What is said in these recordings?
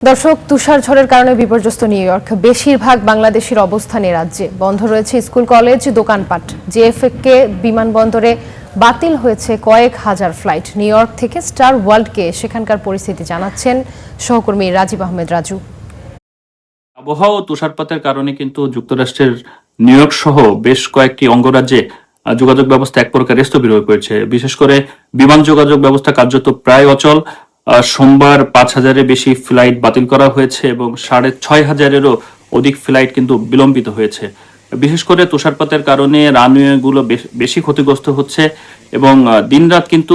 দর্শক, তুষার ঝড়ের কারণে বিপর্যস্ত নিউ ইয়র্ক। বেশিরভাগ বাংলাদেশের অবস্থান এ রাজ্যে। বন্ধ রয়েছে স্কুল, কলেজ, দোকানপাট। জেএফকে বিমানবন্দরে বাতিল হয়েছে কয়েক হাজার ফ্লাইট। নিউ ইয়র্ক থেকে স্টার ওয়ার্ল্ডকে সেখানকার পরিস্থিতি জানাচ্ছেন সহকর্মী রাজীব আহমেদ রাজু। আবহাওয়া ও তুষারপাতের কারণে কিন্তু যুক্তরাষ্ট্রের নিউ ইয়র্ক সহ বেশ কয়েকটি অঙ্গরাজ্যে যোগাযোগ ব্যবস্থা এক প্রকার স্থবির হয়ে পড়েছে। বিশেষ করে বিমান যোগাযোগ ব্যবস্থা কার্যত প্রায় অচল। সোমবার 5,000-এর বেশি ফ্লাইট বাতিল করা হয়েছে এবং 6,500-এরও অধিক ফ্লাইট কিন্তু বিলম্বিত হয়েছে। বিশেষ করে তুষারপাতের কারণে রানওয়েগুলো বেশি ক্ষতিগ্রস্ত হচ্ছে এবং দিনরাত কিন্তু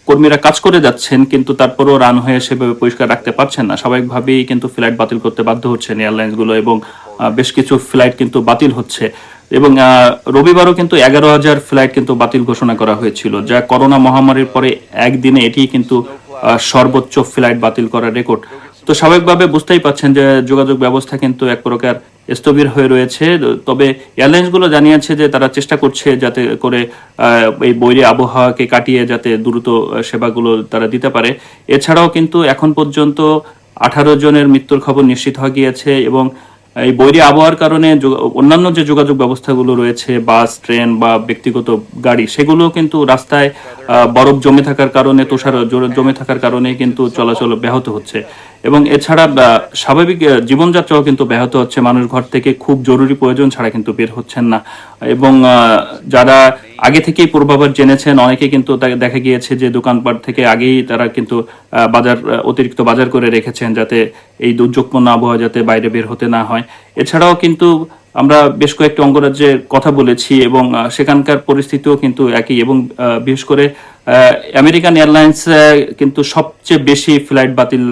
কর্মীরা কাজ করে যাচ্ছেন, কিন্তু তারপরও রানওয়ে সেভাবে পরিষ্কার রাখতে পারছেন না। স্বাভাবিকভাবেই কিন্তু ফ্লাইট বাতিল করতে বাধ্য হচ্ছেন এয়ারলাইন্সগুলো এবং বেশ কিছু ফ্লাইট কিন্তু বাতিল হচ্ছে এবং রবিবারও কিন্তু 11,000 ফ্লাইট কিন্তু বাতিল ঘোষণা করা হয়েছিল, যা করোনা মহামারীর পরে একদিনে এটি কিন্তু সর্বোচ্চ ফ্লাইট বাতিল করার রেকর্ড। তো স্বাভাবিকভাবে বুঝতেই পাচ্ছেন যে যোগাযোগ ব্যবস্থা কিন্তু এক প্রকার স্থবির হয়ে রয়েছে। তবে এয়ারলাইন্সগুলো জানিয়েছে যে তারা চেষ্টা করছে যাতে করে এই বৈরী আবহাওয়াকে কাটিয়ে যাতে দ্রুত সেবাগুলো তারা দিতে পারে। এছাড়াও কিন্তু এখন পর্যন্ত 18 জনের মৃত্যুর খবর নিশ্চিত হয়ে গিয়েছে এবং এই বৈরী আবহাওয়ার কারণে অন্যান্য যে যোগাযোগ ব্যবস্থাগুলো রয়েছে, বাস, ট্রেন বা ব্যক্তিগত গাড়ি, সেগুলো কিন্তু রাস্তায় বরফ জমে থাকার কারণে, তুষার জমে থাকার কারণে কিন্তু চলাচল ব্যাহত হচ্ছে এবং এছাড়া স্বাভাবিক জীবনযাত্রাও কিন্তু ব্যাহত হচ্ছে। মানুষ ঘর থেকে খুব জরুরি প্রয়োজন ছাড়া কিন্তু বের হচ্ছেন না এবং যারা আগে থেকেই পূর্বাভাস জেনেছেন, অনেকে কিন্তু দেখা গিয়েছে যে দোকানপাট থেকে আগেই তারা কিন্তু অতিরিক্ত বাজার করে রেখেছেন যাতে এই দুর্যোগপূর্ণ আবহাওয়া যাতে বাইরে বের হতে না হয়। এছাড়াও কিন্তু আমরা বেশ কয়েকটি অঙ্গরাজ্যের কথা বলেছি এবং সেখানকার পরিস্থিতিও কিন্তু একই এবং বিশেষ করে আমেরিকান এয়ারলাইন্স কিন্তু সবচেয়ে বেশি ফ্লাইট বাতিল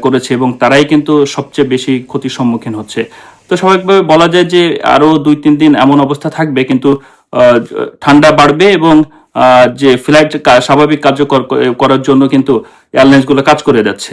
করেছে এবং তারাই কিন্তু সবচেয়ে বেশি ক্ষতির সম্মুখীন হচ্ছে। তো স্বাভাবিকভাবে বলা যায় যে আরো 2-3 দিন এমন অবস্থা থাকবে, কিন্তু ঠান্ডা বাড়বে এবং যে ফ্লাইট স্বাভাবিক কার্যকর করার জন্য কিন্তু এয়ারলাইন্সগুলো কাজ করে যাচ্ছে।